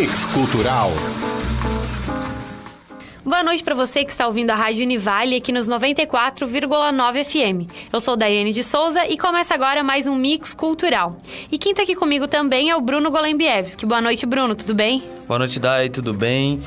Mix Cultural. Boa noite para você que está ouvindo a Rádio Univale aqui nos 94,9 FM. Eu sou Daiane de Souza e começa agora mais um Mix Cultural. E quem está aqui comigo também é o Bruno Golembiewski. Boa noite, Bruno, tudo bem? Boa noite, Dai, tudo bem?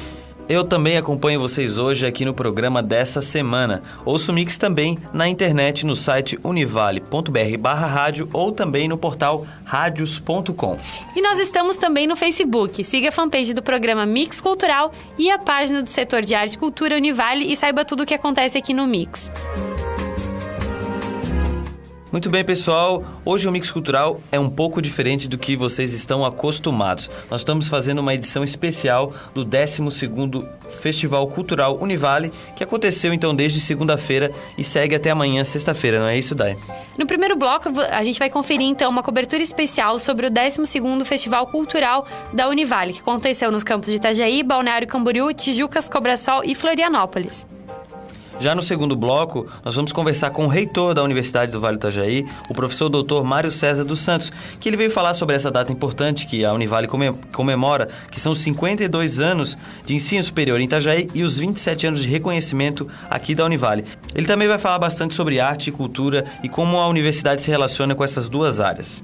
Eu também acompanho vocês hoje aqui no programa dessa semana. Ouço o Mix também na internet no site univale.br/rádio ou também no portal radios.com. E nós estamos também no Facebook. Siga a fanpage do programa Mix Cultural e a página do setor de arte e cultura Univale e saiba tudo o que acontece aqui no Mix. Muito bem, pessoal. Hoje o Mix Cultural é um pouco diferente do que vocês estão acostumados. Nós estamos fazendo uma edição especial do 12º Festival Cultural Univale, que aconteceu então desde segunda-feira e segue até amanhã, sexta-feira, não é isso, Dai? No primeiro bloco, a gente vai conferir então uma cobertura especial sobre o 12º Festival Cultural da Univale, que aconteceu nos campos de Itajaí, Balneário Camboriú, Tijucas, Cobrasol e Florianópolis. Já no segundo bloco, nós vamos conversar com o reitor da Universidade do Vale do Itajaí, o professor Dr. Mário César dos Santos, que ele veio falar sobre essa data importante que a Univale comemora, que são os 52 anos de ensino superior em Itajaí e os 27 anos de reconhecimento aqui da Univale. Ele também vai falar bastante sobre arte e cultura e como a universidade se relaciona com essas duas áreas.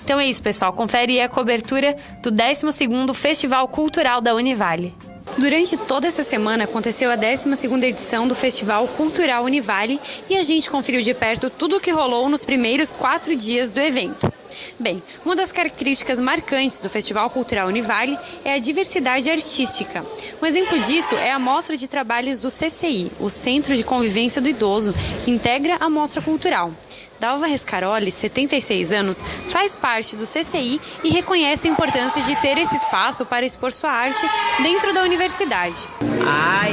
Então é isso, pessoal. Confere a cobertura do 12º Festival Cultural da Univale. Durante toda essa semana aconteceu a 12ª edição do Festival Cultural Univale e a gente conferiu de perto tudo o que rolou nos primeiros 4 dias do evento. Bem, uma das características marcantes do Festival Cultural Univale é a diversidade artística. Um exemplo disso é a mostra de trabalhos do CCI, o Centro de Convivência do Idoso, que integra a mostra cultural. Dalva Rescaroli, 76 anos, faz parte do CCI e reconhece a importância de ter esse espaço para expor sua arte dentro da universidade.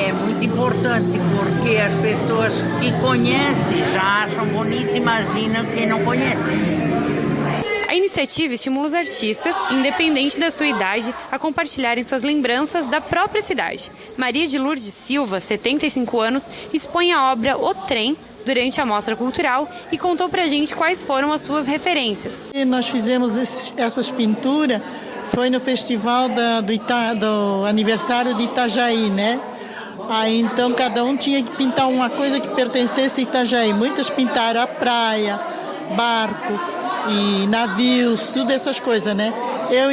É muito importante porque as pessoas que conhecem já acham bonito, imagina quem não conhece. A iniciativa estimula os artistas, independente da sua idade, a compartilharem suas lembranças da própria cidade. Maria de Lourdes Silva, 75 anos, expõe a obra O Trem durante a mostra cultural e contou pra gente quais foram as suas referências. Nós fizemos essas pinturas, foi no festival do aniversário de Itajaí, né? Aí então cada um tinha que pintar uma coisa que pertencesse a Itajaí. Muitas pintaram a praia, barco e navios, tudo essas coisas, né? Eu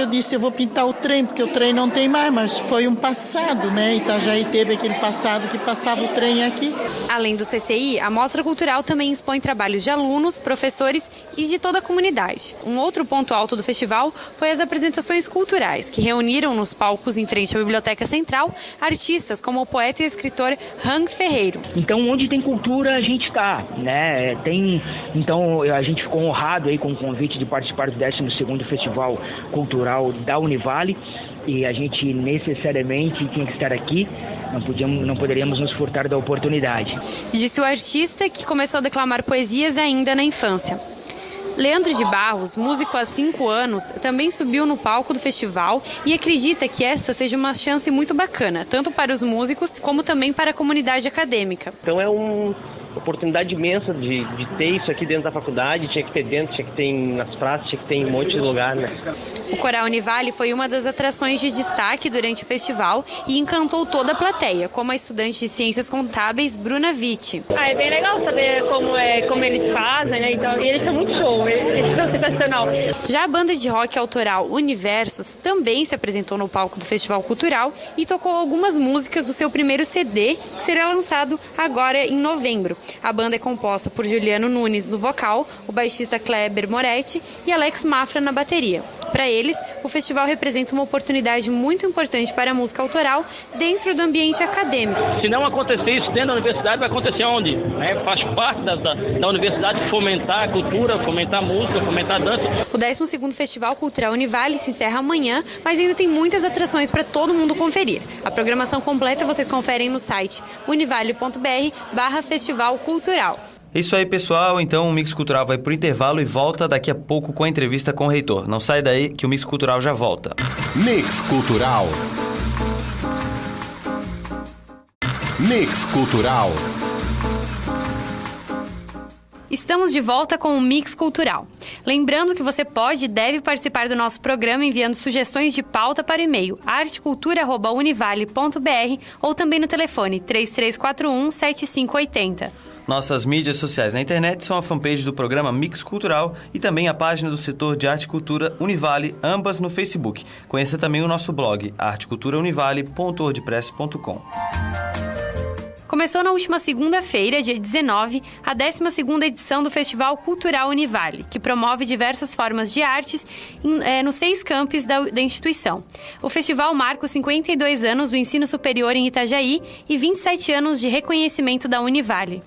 disse, eu vou pintar o trem, porque o trem não tem mais, mas foi um passado, né? Itajaí teve aquele passado que passava o trem aqui. Além do CCI, a Mostra Cultural também expõe trabalhos de alunos, professores e de toda a comunidade. Um outro ponto alto do festival foi as apresentações culturais, que reuniram nos palcos em frente à Biblioteca Central artistas como o poeta e escritor Hang Ferreiro. Então, onde tem cultura, a gente está, né? Então, a gente ficou honrado aí com o convite de participar do 12º Festival Cultural da Univale e a gente necessariamente tinha que estar aqui, não poderíamos nos furtar da oportunidade. Disse o artista que começou a declamar poesias ainda na infância. Leandro de Barros, músico há 5 anos, também subiu no palco do festival e acredita que esta seja uma chance muito bacana, tanto para os músicos como também para a comunidade acadêmica. Então é uma oportunidade imensa de ter isso aqui dentro da faculdade, tinha que ter dentro, tinha que ter nas praças, tinha que ter em um monte de lugar, né? O Coral Univale foi uma das atrações de destaque durante o festival e encantou toda a plateia, como a estudante de Ciências Contábeis, Bruna Vitti. É bem legal saber como eles fazem, né? Então, e eles são muito show, eles são sensacional. Já a banda de rock autoral Universos também se apresentou no palco do Festival Cultural e tocou algumas músicas do seu primeiro CD, que será lançado agora em novembro. A banda é composta por Juliano Nunes no vocal, o baixista Kleber Moretti e Alex Mafra na bateria. Para eles, o festival representa uma oportunidade muito importante para a música autoral dentro do ambiente acadêmico. Se não acontecer isso dentro da universidade, vai acontecer onde? Faz parte da universidade fomentar a cultura, fomentar a música, fomentar a dança. O 12º Festival Cultural Univale se encerra amanhã, mas ainda tem muitas atrações para todo mundo conferir. A programação completa vocês conferem no site univale.br/festival cultural. É isso aí, pessoal. Então o Mix Cultural vai pro intervalo e volta daqui a pouco com a entrevista com o reitor. Não sai daí que o Mix Cultural já volta. Mix Cultural. Mix Cultural. Estamos de volta com o Mix Cultural. Lembrando que você pode e deve participar do nosso programa enviando sugestões de pauta para o e-mail artecultura@univale.br ou também no telefone 3341-7580. Nossas mídias sociais na internet são a fanpage do programa Mix Cultural e também a página do setor de Arte e Cultura Univale, ambas no Facebook. Conheça também o nosso blog, arteculturaunivale.wordpress.com. Começou na última segunda-feira, dia 19, a 12ª edição do Festival Cultural Univale, que promove diversas formas de artes nos 6 campos da instituição. O festival marca os 52 anos do ensino superior em Itajaí e 27 anos de reconhecimento da Univale.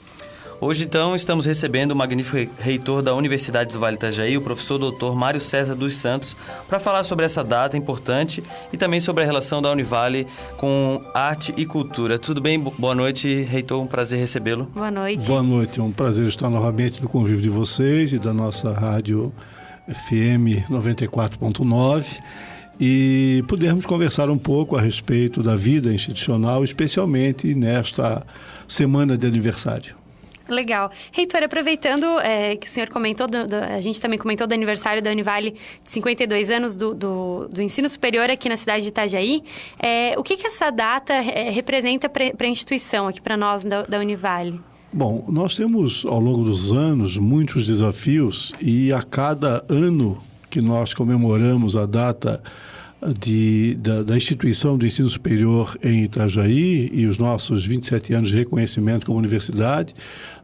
Hoje, então, estamos recebendo o magnífico reitor da Universidade do Vale do Itajaí, o professor Dr. Mário César dos Santos, para falar sobre essa data importante e também sobre a relação da Univale com arte e cultura. Tudo bem? Boa noite, reitor. Um prazer recebê-lo. Boa noite. Boa noite. É um prazer estar novamente no convívio de vocês e da nossa rádio FM 94.9 e podermos conversar um pouco a respeito da vida institucional, especialmente nesta semana de aniversário. Legal. Reitor, aproveitando que o senhor comentou, a gente também comentou do aniversário da Univale de 52 anos do ensino superior aqui na cidade de Itajaí, o que essa data representa para a instituição aqui, para nós da Univale? Bom, nós temos ao longo dos anos muitos desafios e a cada ano que nós comemoramos a data da instituição do ensino superior em Itajaí e os nossos 27 anos de reconhecimento como universidade,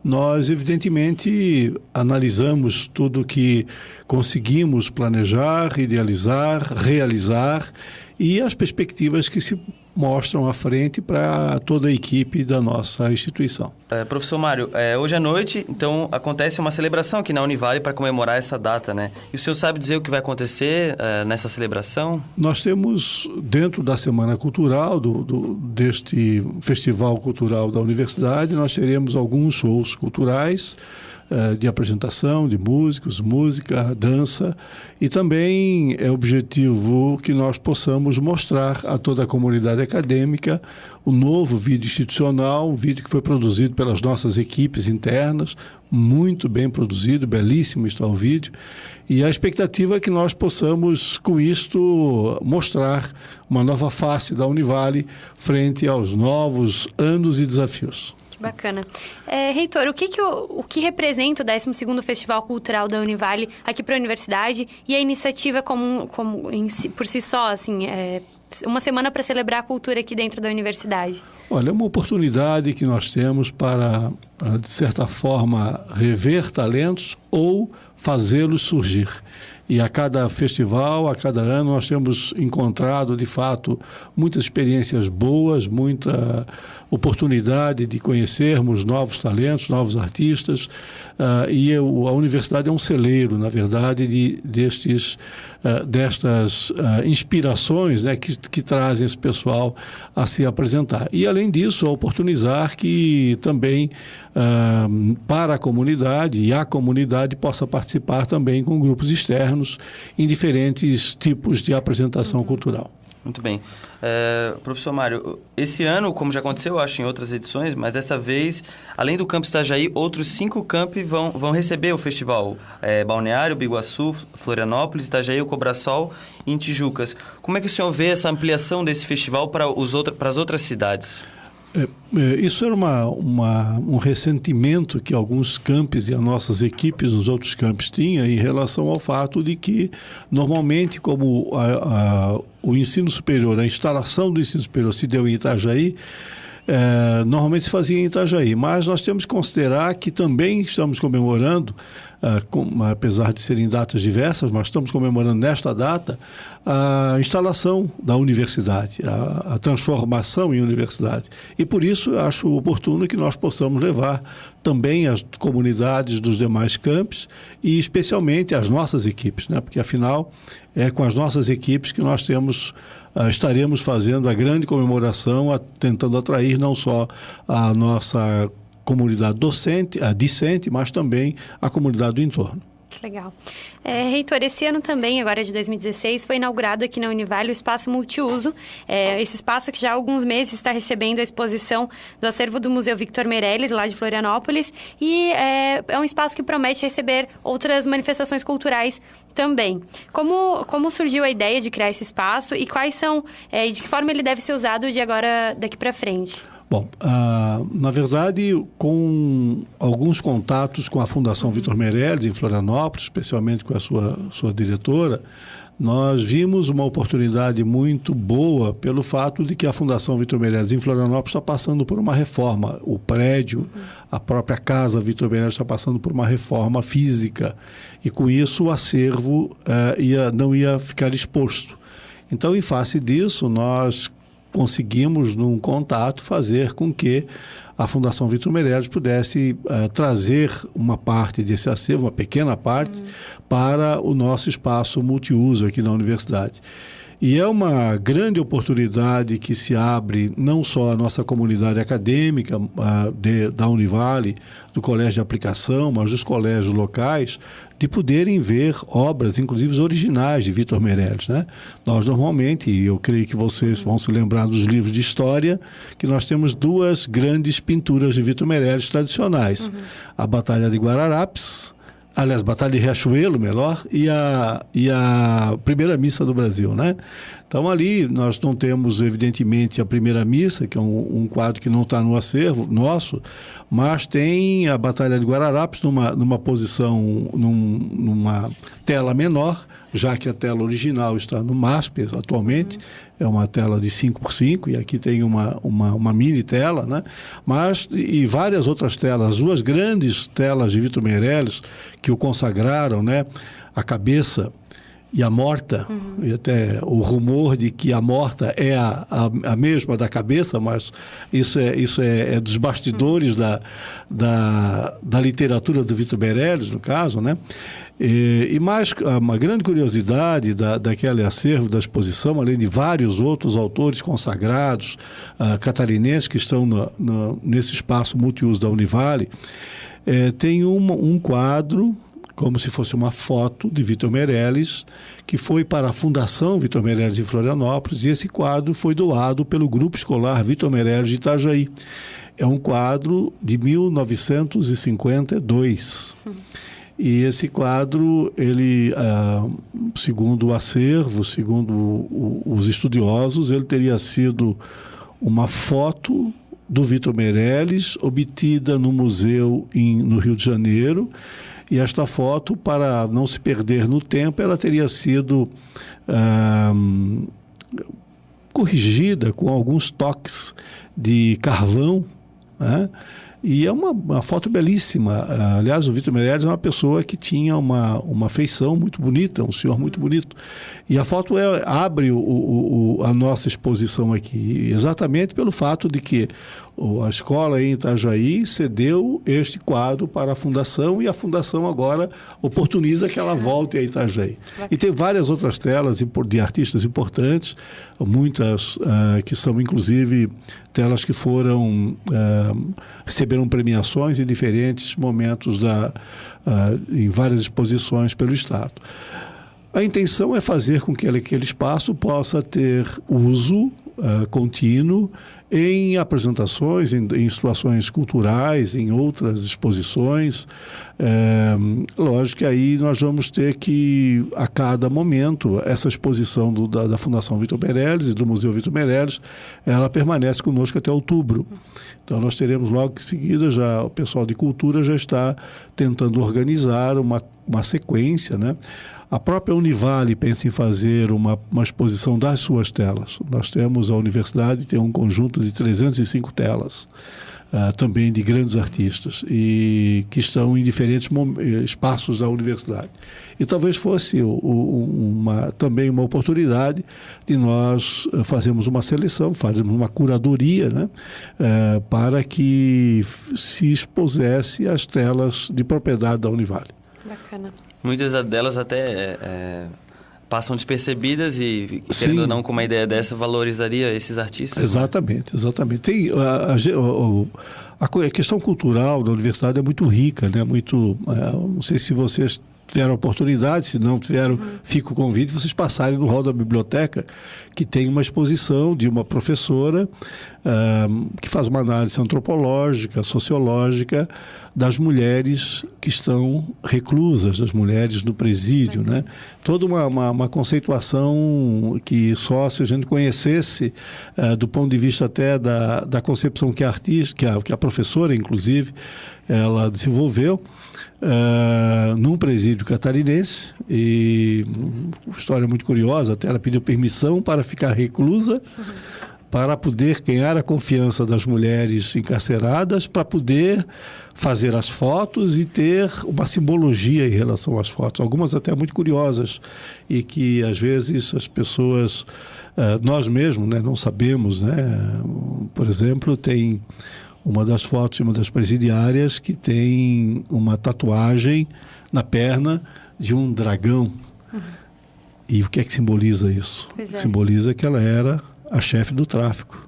nós evidentemente analisamos tudo que conseguimos planejar, idealizar, realizar e as perspectivas que se mostram à frente para toda a equipe da nossa instituição. Professor Mário, hoje à noite, então, acontece uma celebração aqui na Univale para comemorar essa data, né? E o senhor sabe dizer o que vai acontecer nessa celebração? Nós temos, dentro da Semana Cultural, deste Festival Cultural da Universidade, nós teremos alguns shows culturais, de apresentação de músicos, música, dança, e também é objetivo que nós possamos mostrar a toda a comunidade acadêmica o novo vídeo institucional, um vídeo que foi produzido pelas nossas equipes internas, muito bem produzido, belíssimo está o vídeo, e a expectativa é que nós possamos, com isto, mostrar uma nova face da Univale frente aos novos anos e desafios. Bacana. Reitor, o que representa o 12º Festival Cultural da Univale aqui para a universidade e a iniciativa por si só, assim, uma semana para celebrar a cultura aqui dentro da universidade? Olha, é uma oportunidade que nós temos para, de certa forma, rever talentos ou fazê-los surgir. E a cada festival, a cada ano, nós temos encontrado, de fato, muitas experiências boas, muita oportunidade de conhecermos novos talentos, novos artistas. E a universidade é um celeiro, na verdade, destas inspirações, né, que trazem esse pessoal a se apresentar. E, além disso, a oportunizar que também, para a comunidade e a comunidade possa participar também com grupos externos em diferentes tipos de apresentação cultural. Muito bem. Professor Mário, esse ano, como já aconteceu, eu acho, em outras edições, mas dessa vez, além do campus Itajaí, outros 5 campi vão receber o festival. Balneário, Biguaçu, Florianópolis, Itajaí, o Cobrasol e em Tijucas. Como é que o senhor vê essa ampliação desse festival para as outras cidades? Isso era um ressentimento que alguns campos e as nossas equipes nos outros campos tinham em relação ao fato de que, normalmente, como o ensino superior, a instalação do ensino superior se deu em Itajaí, normalmente se fazia em Itajaí, mas nós temos que considerar que também estamos comemorando, apesar de serem datas diversas, mas estamos comemorando nesta data a instalação da universidade, a transformação em universidade. E por isso eu acho oportuno que nós possamos levar também as comunidades dos demais campos e especialmente as nossas equipes, né? Porque afinal é com as nossas equipes que nós estaremos fazendo a grande comemoração, tentando atrair não só a nossa comunidade discente, mas também a comunidade do entorno. Que legal. Reitor, esse ano também, agora de 2016, foi inaugurado aqui na Univale o Espaço Multiuso. Esse espaço que já há alguns meses está recebendo a exposição do acervo do Museu Victor Meirelles, lá de Florianópolis. E é um espaço que promete receber outras manifestações culturais também. Como surgiu a ideia de criar esse espaço e quais são, e de que forma ele deve ser usado daqui para frente? Bom, na verdade, com alguns contatos com a Fundação Victor Meirelles em Florianópolis, especialmente com a sua diretora, nós vimos uma oportunidade muito boa pelo fato de que a Fundação Victor Meirelles em Florianópolis está passando por uma reforma. O prédio, a própria casa Victor Meirelles está passando por uma reforma física e com isso o acervo não ia ficar exposto. Então, em face disso, nós conseguimos, num contato, fazer com que a Fundação Victor Meirelles pudesse trazer uma parte desse acervo, uma pequena parte, para o nosso espaço multiuso aqui na universidade. E é uma grande oportunidade que se abre não só à nossa comunidade acadêmica da Univale, do Colégio de Aplicação, mas dos colégios locais, de poderem ver obras, inclusive originais de Victor Meirelles, né? Nós normalmente, e eu creio que vocês vão se lembrar dos livros de história, que nós temos duas grandes pinturas de Victor Meirelles tradicionais. A Batalha de Guararapes, aliás, Batalha de Riachuelo, melhor, e a Primeira Missa do Brasil, né? Então, ali nós não temos, evidentemente, a Primeira Missa, que é um quadro que não está no acervo nosso, mas tem a Batalha de Guararapes numa posição, numa tela menor, já que a tela original está no MASP atualmente, é uma tela de 5x5, e aqui tem uma mini tela, né? Mas, e várias outras telas, as duas grandes telas de Victor Meirelles, que o consagraram, né? A Cabeça e a Morta, e até o rumor de que a Morta é a mesma da Cabeça, mas isso é dos bastidores da literatura do Victor Meirelles, no caso, né? E mais, uma grande curiosidade daquele acervo da exposição, além de vários outros autores consagrados, catarinenses, que estão nesse espaço multiuso da Univale, tem um quadro, como se fosse uma foto de Victor Meirelles, que foi para a Fundação Victor Meirelles em Florianópolis, e esse quadro foi doado pelo Grupo Escolar Victor Meirelles de Itajaí. É um quadro de 1952. E esse quadro, ele, segundo o acervo, segundo os estudiosos, ele teria sido uma foto do Victor Meirelles, obtida no museu no Rio de Janeiro. E esta foto, para não se perder no tempo, ela teria sido corrigida com alguns toques de carvão, né? E é uma foto belíssima. Aliás, o Victor Meirelles é uma pessoa que tinha uma feição muito bonita, um senhor muito bonito. E a foto abre a nossa exposição aqui, exatamente pelo fato de que a escola em Itajaí cedeu este quadro para a Fundação, e a Fundação agora oportuniza que ela volte a Itajaí. E tem várias outras telas de artistas importantes, muitas que são inclusive telas que receberam premiações em diferentes momentos em várias exposições pelo Estado. A intenção é fazer com que aquele espaço possa ter uso contínuo em apresentações, em situações culturais, em outras exposições. Lógico que aí nós vamos ter que, a cada momento, essa exposição da Fundação Victor Meirelles e do Museu Victor Meirelles, ela permanece conosco até outubro. Então nós teremos logo em seguida, o pessoal de cultura já está tentando organizar uma sequência, né? A própria Univale pensa em fazer uma exposição das suas telas. Nós temos, a universidade tem um conjunto de 305 telas, também de grandes artistas, e que estão em diferentes espaços da universidade. E talvez fosse também uma oportunidade de nós fazermos uma seleção, fazermos uma curadoria, né, para que se expusesse as telas de propriedade da Univale. Bacana. Muitas delas até passam despercebidas e querendo ou não, com uma ideia dessa, valorizaria esses artistas. Exatamente, exatamente. Tem, a questão cultural da universidade é muito rica, né? Não sei se vocês tiveram oportunidade, se não tiveram, fica o convite, vocês passarem no hall da biblioteca, que tem uma exposição de uma professora que faz uma análise antropológica, sociológica das mulheres que estão reclusas, das mulheres no presídio, né? Toda uma conceituação que só se a gente conhecesse do ponto de vista até da concepção que a artista, que a professora, inclusive, ela desenvolveu, num presídio catarinense, e uma história muito curiosa, até ela pediu permissão para ficar reclusa, para poder ganhar a confiança das mulheres encarceradas, para poder fazer as fotos e ter uma simbologia em relação às fotos, algumas até muito curiosas, e que às vezes as pessoas, nós mesmos, né, não sabemos, né? Por exemplo, tem uma das fotos de uma das presidiárias que tem uma tatuagem na perna de um dragão. E o que é que simboliza isso? Simboliza que ela era a chefe do tráfico.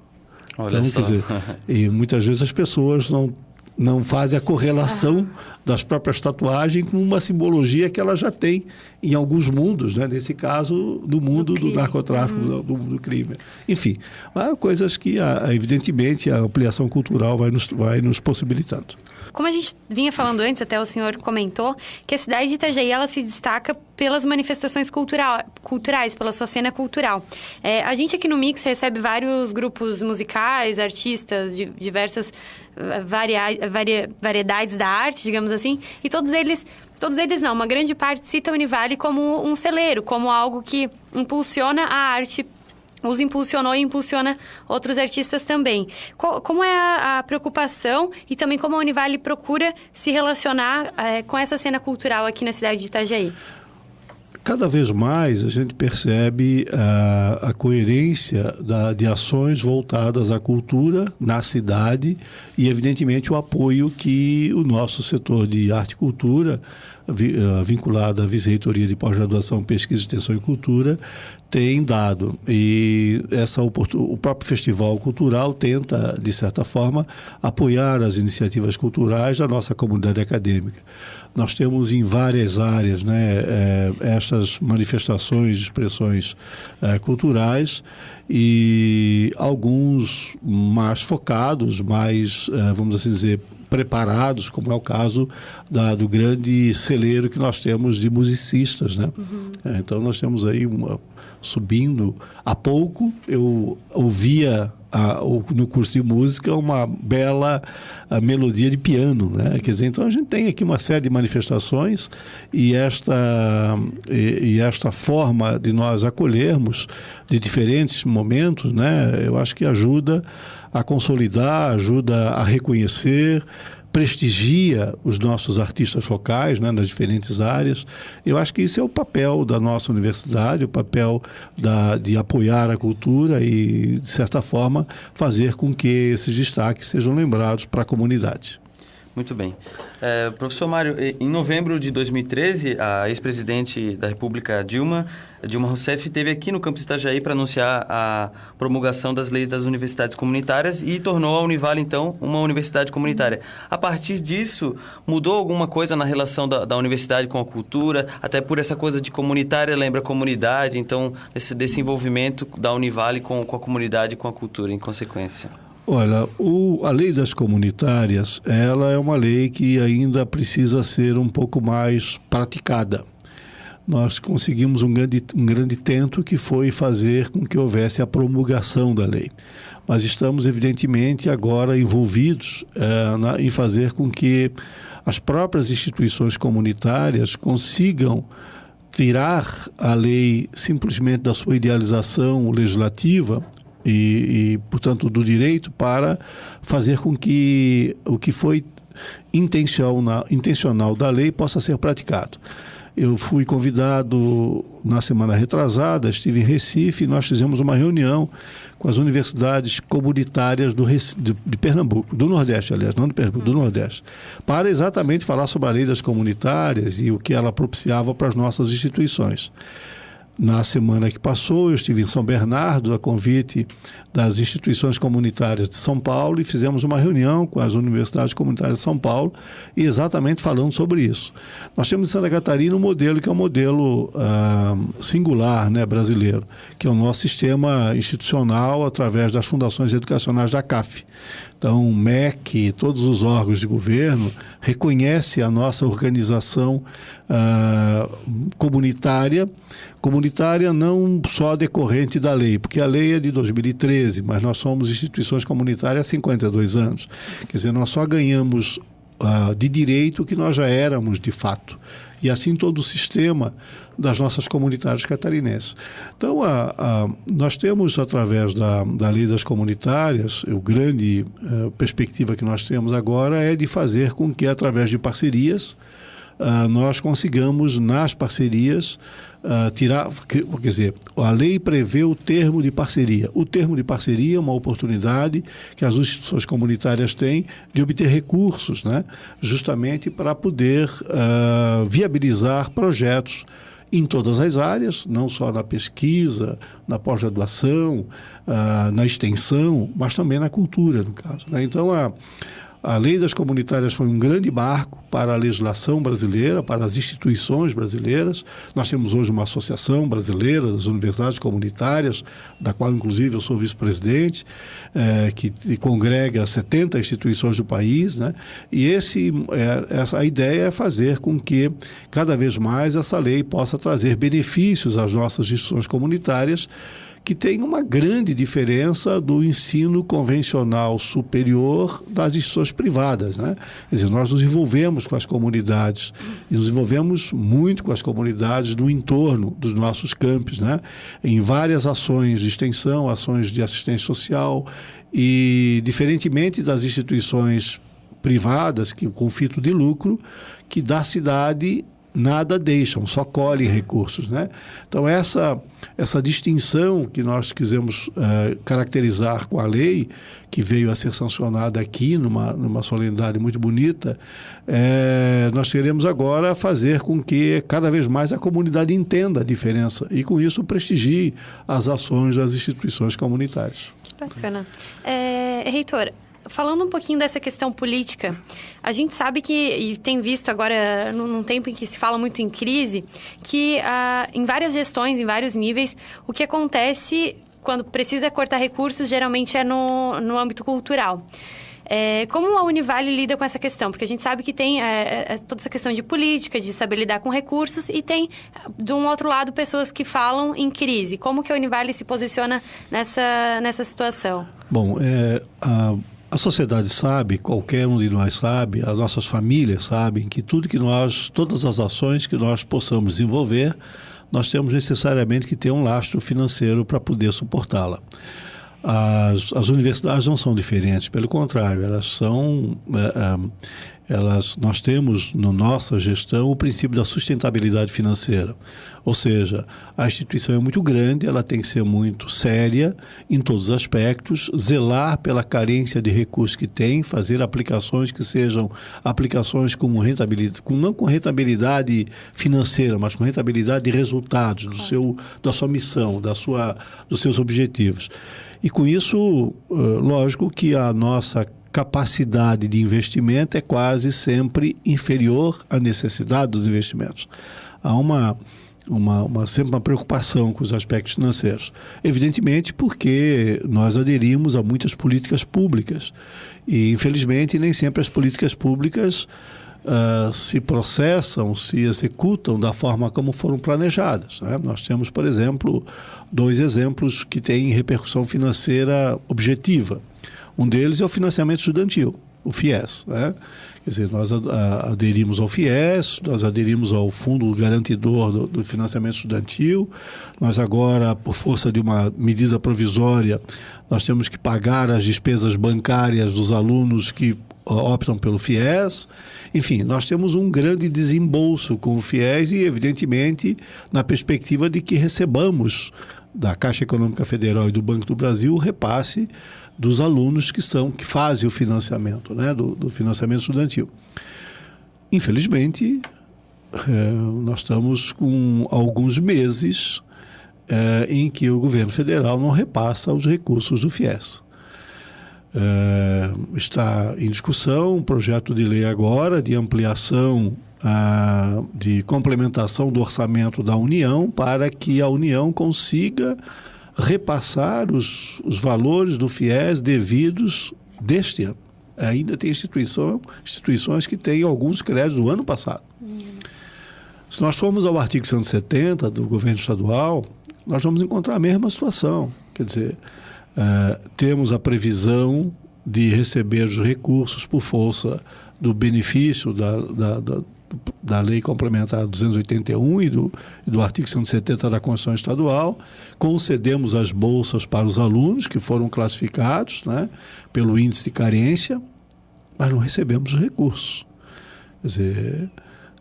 Olha só. Quer dizer, e muitas vezes as pessoas não fazem a correlação das próprias tatuagens com uma simbologia que ela já tem em alguns mundos, né? Nesse caso, no mundo do narcotráfico, do crime. Enfim, há coisas que, evidentemente, a ampliação cultural vai nos possibilitando. Como a gente vinha falando antes, até o senhor comentou, que a cidade de Itajaí ela se destaca pelas manifestações culturais, pela sua cena cultural. A gente aqui no Mix recebe vários grupos musicais, artistas de diversas variedades da arte, digamos assim, e todos eles não, uma grande parte cita a Univale como um celeiro, como algo que impulsiona a arte, os impulsionou e impulsiona outros artistas também. Como é a preocupação e também como a Univale procura se relacionar com essa cena cultural aqui na cidade de Itajaí? Cada vez mais a gente percebe a coerência de ações voltadas à cultura na cidade e, evidentemente, o apoio que o nosso setor de arte e cultura, vinculado à Vice-Reitoria de Pós-Graduação, Pesquisa, Extensão e Cultura, tem dado. E o próprio Festival Cultural tenta, de certa forma, apoiar as iniciativas culturais da nossa comunidade acadêmica. Nós temos em várias áreas, né, estas manifestações, expressões culturais, e alguns mais focados, mais, vamos assim dizer, preparados, como é o caso do grande celeiro que nós temos de musicistas, né? Então nós temos aí subindo. Há pouco eu ouvia no curso de música uma bela melodia de piano, né? Quer dizer, então a gente tem aqui uma série de manifestações e esta forma de nós acolhermos de diferentes momentos, né? Eu acho que ajuda a consolidar, ajuda a reconhecer, prestigia os nossos artistas locais, né, nas diferentes áreas. Eu acho que isso é o papel da nossa universidade, o papel de apoiar a cultura e, de certa forma, fazer com que esses destaques sejam lembrados para a comunidade. Muito bem. Professor Mário, em novembro de 2013, a ex-presidente da República, Dilma Rousseff, esteve aqui no campus Itajaí para anunciar a promulgação das leis das universidades comunitárias e tornou a Univale, então, uma universidade comunitária. A partir disso, mudou alguma coisa na relação da universidade com a cultura? Até por essa coisa de comunitária, lembra comunidade, então, desse envolvimento da Univale com a comunidade e com a cultura, em consequência. Olha, a lei das comunitárias, ela é uma lei que ainda precisa ser um pouco mais praticada. Nós conseguimos um grande tento que foi fazer com que houvesse a promulgação da lei. Mas estamos, evidentemente, agora envolvidos em fazer com que as próprias instituições comunitárias consigam tirar a lei simplesmente da sua idealização legislativa e, portanto, do direito, para fazer com que o que foi intencional da lei possa ser praticado. Eu fui convidado na semana retrasada, estive em Recife e nós fizemos uma reunião com as universidades comunitárias de Pernambuco, do Nordeste, aliás, não de Pernambuco, do Nordeste, para exatamente falar sobre a lei das comunitárias e o que ela propiciava para as nossas instituições. Na semana que passou, eu estive em São Bernardo, a convite das instituições comunitárias de São Paulo, e fizemos uma reunião com as universidades comunitárias de São Paulo, e exatamente falando sobre isso. Nós temos em Santa Catarina um modelo que é um modelo singular, né, brasileiro, que é o nosso sistema institucional através das fundações educacionais da CAF. Então, o MEC, todos os órgãos de governo reconhecem a nossa organização comunitária não só decorrente da lei, porque a lei é de 2013, mas nós somos instituições comunitárias há 52 anos. Quer dizer, nós só ganhamos de direito o que nós já éramos de fato. E assim todo o sistema das nossas comunidades catarinenses. Então, nós temos, através da lei das comunitárias, a grande perspectiva que nós temos agora é de fazer com que, através de parcerias, nós consigamos, nas parcerias, quer dizer, a lei prevê o termo de parceria. O termo de parceria é uma oportunidade que as instituições comunitárias têm de obter recursos, né? Justamente para poder viabilizar projetos em todas as áreas, não só na pesquisa, na pós-graduação, na extensão, mas também na cultura, no caso, né? Então, a lei das comunitárias foi um grande marco para a legislação brasileira, para as instituições brasileiras. Nós temos hoje uma associação brasileira das universidades comunitárias, da qual, inclusive, eu sou vice-presidente, que congrega 70 instituições do país, né? E a ideia é fazer com que, cada vez mais, essa lei possa trazer benefícios às nossas instituições comunitárias, que tem uma grande diferença do ensino convencional superior das instituições privadas, né? Quer dizer, nós nos envolvemos com as comunidades, e nos envolvemos muito com as comunidades do entorno dos nossos campos, né? Em várias ações de extensão, ações de assistência social, e diferentemente das instituições privadas, que com fito de lucro, que da cidade nada deixam, só colhem recursos, né? Então, essa distinção que nós quisemos caracterizar com a lei, que veio a ser sancionada aqui numa solenidade muito bonita, nós queremos agora fazer com que cada vez mais a comunidade entenda a diferença e, com isso, prestigie as ações das instituições comunitárias. Que bacana. Reitor, falando um pouquinho dessa questão política, a gente sabe que, e tem visto agora, num tempo em que se fala muito em crise, que em várias gestões, em vários níveis, o que acontece quando precisa cortar recursos, geralmente é no âmbito cultural. Como a Univale lida com essa questão? Porque a gente sabe que tem toda essa questão de política, de saber lidar com recursos, e tem, de um outro lado, pessoas que falam em crise. Como que a Univale se posiciona nessa situação? Bom, a sociedade sabe, qualquer um de nós sabe, as nossas famílias sabem que todas as ações que nós possamos desenvolver, nós temos necessariamente que ter um lastro financeiro para poder suportá-la. As universidades não são diferentes, pelo contrário, nós temos na nossa gestão o princípio da sustentabilidade financeira. Ou seja, a instituição é muito grande, ela tem que ser muito séria em todos os aspectos, zelar pela carência de recursos que tem, fazer aplicações que sejam aplicações com rentabilidade, não com rentabilidade financeira, mas com rentabilidade de resultados da sua missão, dos seus objetivos. E com isso, lógico que a nossa capacidade de investimento é quase sempre inferior à necessidade dos investimentos. Há sempre uma preocupação com os aspectos financeiros. Evidentemente porque nós aderimos a muitas políticas públicas e, infelizmente, nem sempre as políticas públicas se processam, se executam da forma como foram planejadas, né? Nós temos, por exemplo, 2 exemplos que têm repercussão financeira objetiva. Um deles é o financiamento estudantil, o FIES, né? Quer dizer, nós aderimos ao FIES, nós aderimos ao Fundo Garantidor do Financiamento Estudantil. Nós agora, por força de uma medida provisória, nós temos que pagar as despesas bancárias dos alunos que optam pelo FIES. Enfim, nós temos um grande desembolso com o FIES e, evidentemente, na perspectiva de que recebamos da Caixa Econômica Federal e do Banco do Brasil o repasse dos alunos que fazem o financiamento, né, do financiamento estudantil. Infelizmente, nós estamos com alguns meses em que o governo federal não repassa os recursos do FIES. Está em discussão um projeto de lei agora de ampliação, de complementação do orçamento da União para que a União consiga repassar os valores do FIES devidos deste ano. Ainda tem instituições que têm alguns créditos do ano passado. Se nós formos ao artigo 170 do governo estadual, nós vamos encontrar a mesma situação. Quer dizer, temos a previsão de receber os recursos por força do benefício da Lei Complementar 281 e do artigo 170 da Constituição Estadual. Concedemos as bolsas para os alunos que foram classificados, né, pelo índice de carência, mas não recebemos os recursos. Quer dizer,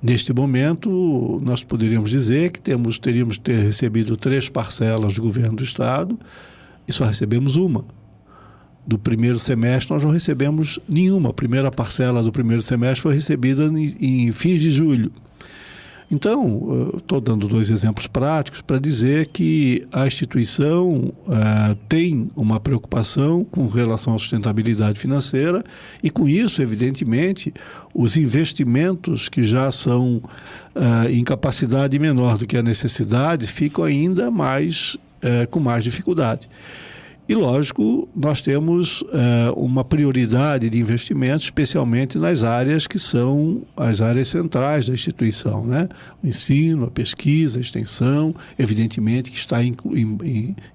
neste momento, nós poderíamos dizer que teríamos de ter recebido 3 parcelas do governo do Estado e só recebemos uma. Do primeiro semestre, nós não recebemos nenhuma. A primeira parcela do primeiro semestre foi recebida em fins de julho. Então, estou dando 2 exemplos práticos para dizer que a instituição tem uma preocupação com relação à sustentabilidade financeira e, com isso, evidentemente, os investimentos que já são em capacidade menor do que a necessidade ficam ainda com mais dificuldade. E, lógico, nós temos uma prioridade de investimento, especialmente nas áreas que são as áreas centrais da instituição, né? O ensino, a pesquisa, a extensão, evidentemente que está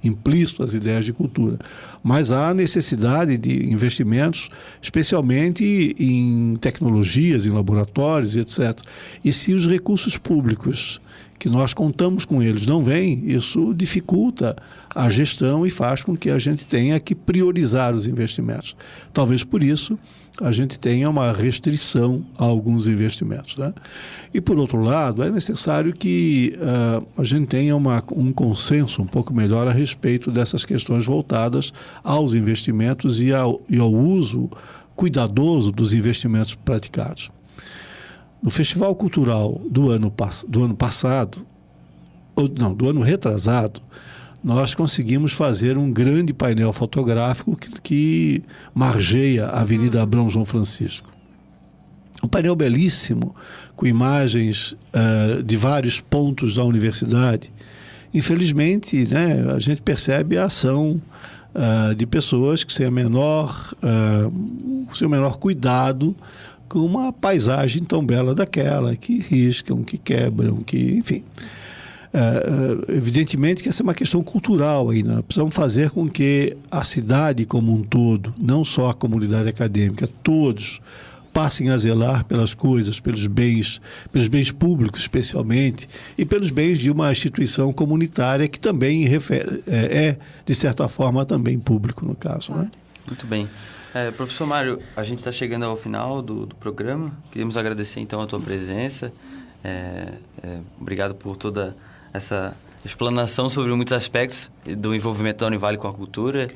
implícito as ideias de cultura. Mas há necessidade de investimentos, especialmente em tecnologias, em laboratórios, etc. E se os recursos públicos que nós contamos com eles não vêm, isso dificulta a gestão e faz com que a gente tenha que priorizar os investimentos. Talvez por isso a gente tenha uma restrição a alguns investimentos, né? E, por outro lado, é necessário que a gente tenha um consenso um pouco melhor a respeito dessas questões voltadas aos investimentos e ao uso cuidadoso dos investimentos praticados. No Festival Cultural do ano retrasado, nós conseguimos fazer um grande painel fotográfico que margeia a Avenida Abrão João Francisco. Um painel belíssimo, com imagens de vários pontos da universidade. Infelizmente, né, a gente percebe a ação de pessoas que sem o menor cuidado com uma paisagem tão bela daquela, que riscam, que quebram, que, enfim. Evidentemente que essa é uma questão cultural ainda. Nós precisamos fazer com que a cidade como um todo, não só a comunidade acadêmica, todos passem a zelar pelas coisas, pelos bens públicos especialmente, e pelos bens de uma instituição comunitária que também é, de certa forma, também público no caso, né? Muito bem. Professor Mário, a gente está chegando ao final do programa. Queríamos agradecer, então, a tua presença. Obrigado por toda essa explanação sobre muitos aspectos do envolvimento da Univale com a cultura.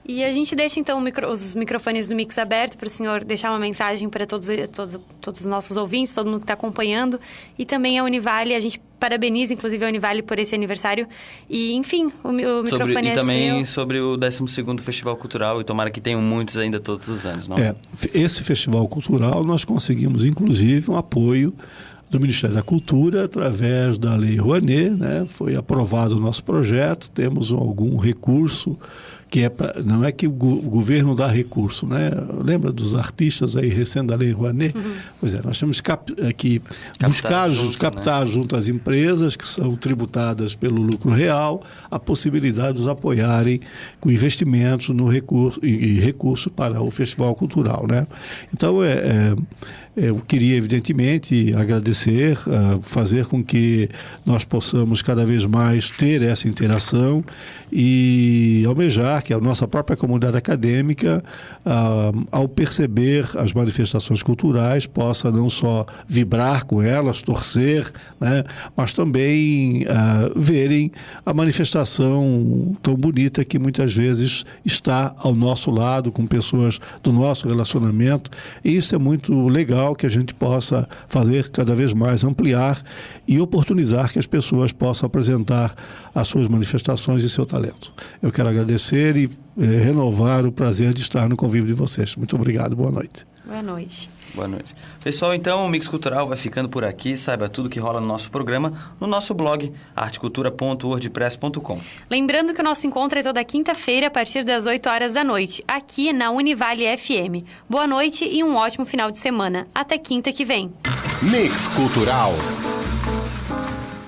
E a gente deixa, então, os microfones do Mix aberto para o senhor deixar uma mensagem para todos os nossos ouvintes, todo mundo que está acompanhando. E também a Univale, a gente parabeniza, inclusive, a Univale por esse aniversário. E, enfim, o microfone é seu. E também sobre o 12º Festival Cultural, e tomara que tenham muitos ainda todos os anos, não? Esse Festival Cultural, nós conseguimos, inclusive, um apoio do Ministério da Cultura, através da Lei Rouanet, né? Foi aprovado o nosso projeto, temos algum recurso que não é que o governo dá recurso, né? Lembra dos artistas aí recém da Lei Rouanet? Pois é, nós temos que captar junto às empresas que são tributadas pelo lucro real a possibilidade de os apoiarem com investimentos no recurso para o Festival Cultural, né? Então, eu queria, evidentemente, agradecer, fazer com que nós possamos cada vez mais ter essa interação e almejar que a nossa própria comunidade acadêmica, ao perceber as manifestações culturais, possa não só vibrar com elas, torcer, né, mas também verem a manifestação tão bonita que muitas vezes está ao nosso lado, com pessoas do nosso relacionamento, e isso é muito legal cultural que a gente possa fazer cada vez mais, ampliar e oportunizar que as pessoas possam apresentar as suas manifestações e seu talento. Eu quero agradecer e renovar o prazer de estar no convívio de vocês. Muito obrigado, boa noite. Boa noite. Boa noite. Pessoal, então o Mix Cultural vai ficando por aqui. Saiba tudo que rola no nosso programa, no nosso blog, artecultura.wordpress.com. Lembrando que o nosso encontro é toda quinta-feira, a partir das 8 horas da noite, aqui na Univale FM. Boa noite e um ótimo final de semana. Até quinta que vem. Mix Cultural.